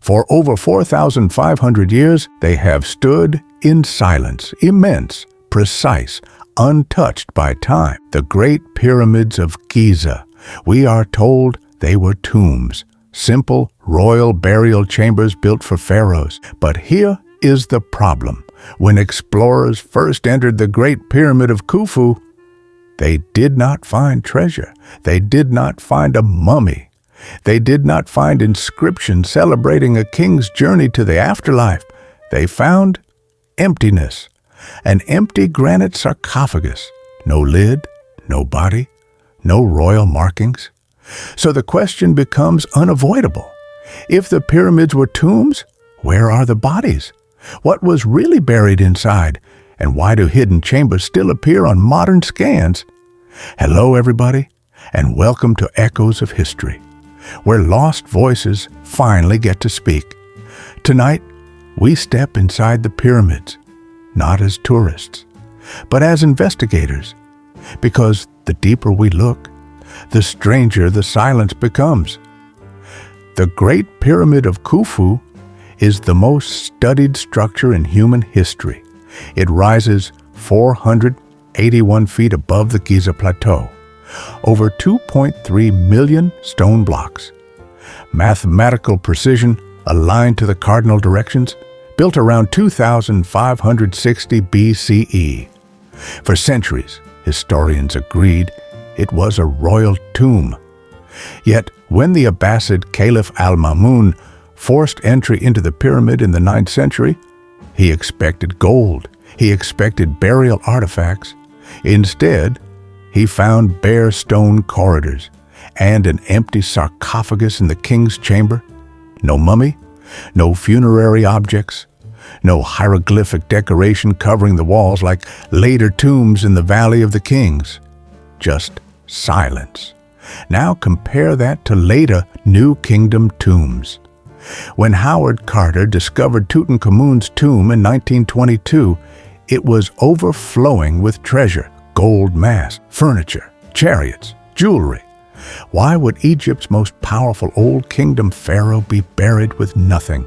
For over 4,500 years, they have stood in silence, immense, precise, untouched by time. The Great Pyramids of Giza. We are told they were tombs, simple royal burial chambers built for pharaohs. But here is the problem. When explorers first entered the Great Pyramid of Khufu, they did not find treasure. They did not find a mummy. They did not find inscriptions celebrating a king's journey to the afterlife. They found emptiness, an empty granite sarcophagus. No lid, no body, no royal markings. So the question becomes unavoidable. If the pyramids were tombs, where are the bodies? What was really buried inside? And why do hidden chambers still appear on modern scans? Hello, everybody, and welcome to Echoes of History, where lost voices finally get to speak. Tonight, we step inside the pyramids, not as tourists, but as investigators, because the deeper we look, the stranger the silence becomes. The Great Pyramid of Khufu is the most studied structure in human history. It rises 481 feet above the Giza Plateau, over 2.3 million stone blocks. Mathematical precision aligned to the cardinal directions, built around 2560 BCE. For centuries, historians agreed it was a royal tomb. Yet, when the Abbasid Caliph al-Ma'mun forced entry into the pyramid in the 9th century, he expected gold, he expected burial artifacts. Instead, he found bare stone corridors and an empty sarcophagus in the king's chamber. No mummy, no funerary objects, no hieroglyphic decoration covering the walls like later tombs in the Valley of the Kings. Just silence. Now compare that to later New Kingdom tombs. When Howard Carter discovered Tutankhamun's tomb in 1922, it was overflowing with treasure, gold masks, furniture, chariots, jewelry. Why would Egypt's most powerful Old Kingdom pharaoh be buried with nothing?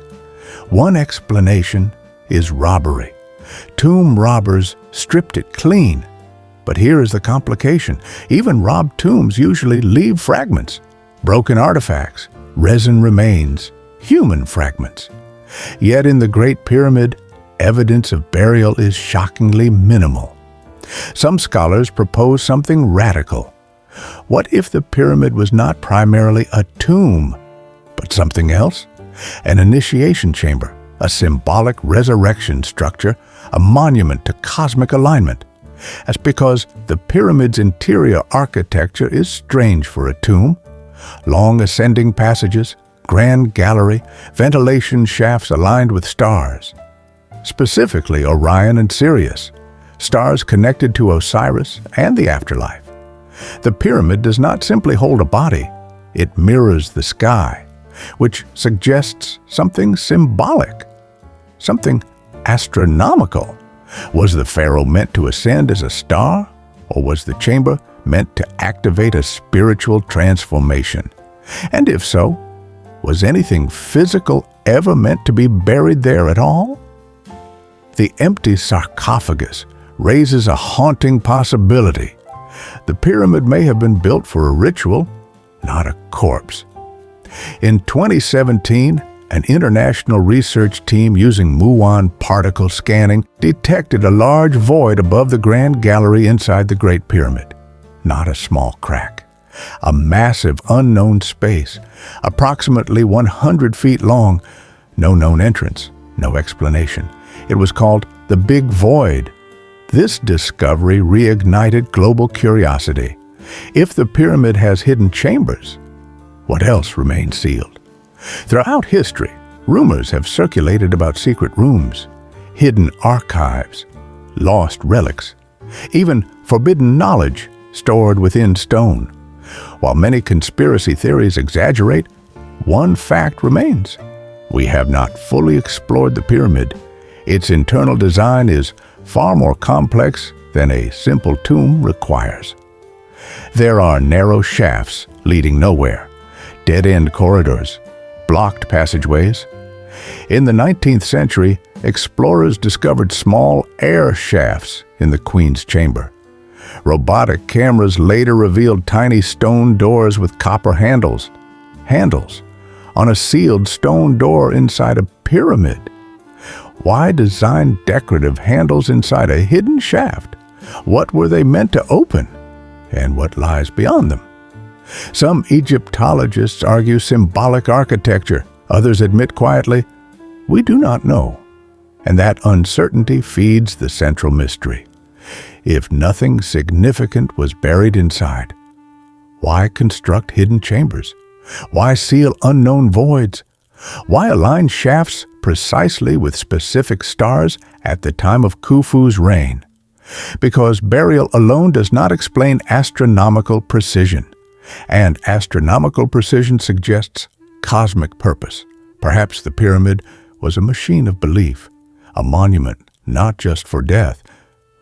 One explanation is robbery. Tomb robbers stripped it clean. But here is the complication. Even robbed tombs usually leave fragments, broken artifacts, resin remains, human fragments. Yet in the Great Pyramid, evidence of burial is shockingly minimal. Some scholars propose something radical. What if the pyramid was not primarily a tomb, but something else? An initiation chamber, a symbolic resurrection structure, a monument to cosmic alignment. That's because the pyramid's interior architecture is strange for a tomb. Long ascending passages, grand gallery, ventilation shafts aligned with stars. Specifically Orion and Sirius, stars connected to Osiris and the afterlife. The pyramid does not simply hold a body, it mirrors the sky, which suggests something symbolic, something astronomical. Was the pharaoh meant to ascend as a star, or was the chamber meant to activate a spiritual transformation? And if so, was anything physical ever meant to be buried there at all? The empty sarcophagus raises a haunting possibility. The pyramid may have been built for a ritual, not a corpse. In 2017, an international research team using muon particle scanning detected a large void above the Grand Gallery inside the Great Pyramid. Not a small crack. A massive unknown space, approximately 100 feet long. No known entrance, no explanation. It was called the Big Void. This discovery reignited global curiosity. If the pyramid has hidden chambers, what else remains sealed? Throughout history, rumors have circulated about secret rooms, hidden archives, lost relics, even forbidden knowledge stored within stone. While many conspiracy theories exaggerate, one fact remains. We have not fully explored the pyramid. Its internal design is far more complex than a simple tomb requires. There are narrow shafts leading nowhere, dead-end corridors, blocked passageways, In the 19th century, explorers discovered small air shafts in the Queen's chamber. Robotic cameras later revealed tiny stone doors with copper handles on a sealed stone door inside a pyramid. Why design decorative handles inside a hidden shaft? What were they meant to open? And what lies beyond them? Some Egyptologists argue symbolic architecture. Others admit quietly, we do not know. And that uncertainty feeds the central mystery. If nothing significant was buried inside, why construct hidden chambers? Why seal unknown voids? Why align shafts precisely with specific stars at the time of Khufu's reign? Because burial alone does not explain astronomical precision, and astronomical precision suggests cosmic purpose. Perhaps the pyramid was a machine of belief, a monument not just for death,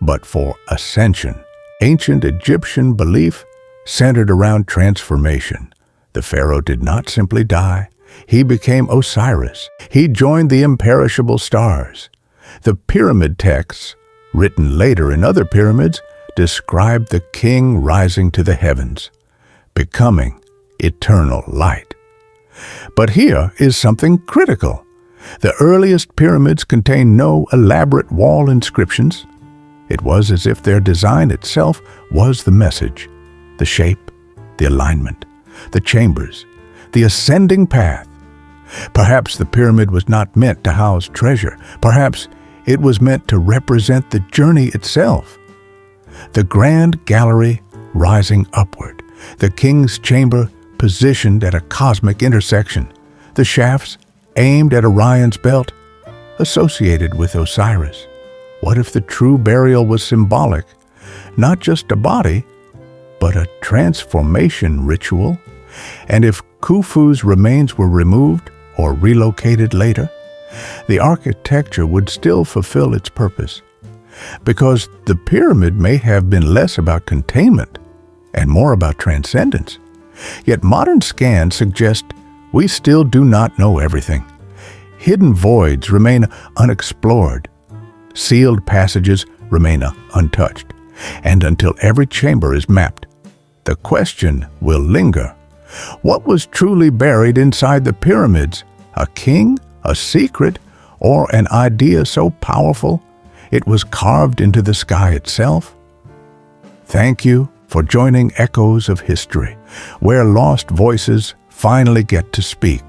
but for ascension. Ancient Egyptian belief centered around transformation. The pharaoh did not simply die. He became Osiris. He joined the imperishable stars. The pyramid texts, written later in other pyramids, describe the king rising to the heavens, becoming eternal light. But here is something critical. The earliest pyramids contain no elaborate wall inscriptions. It was as if their design itself was the message, the shape, the alignment, the chambers, the ascending path. Perhaps the pyramid was not meant to house treasure. Perhaps it was meant to represent the journey itself. The grand gallery rising upward, the king's chamber positioned at a cosmic intersection, the shafts aimed at Orion's belt, associated with Osiris. What if the true burial was symbolic, not just a body, but a transformation ritual? And if Khufu's remains were removed or relocated later, the architecture would still fulfill its purpose, because the pyramid may have been less about containment and more about transcendence. Yet modern scans suggest we still do not know everything. Hidden voids remain unexplored. Sealed passages remain untouched. And until every chamber is mapped, the question will linger. What was truly buried inside the pyramids? A king, a secret, or an idea so powerful it was carved into the sky itself? Thank you for joining Echoes of History, where lost voices finally get to speak.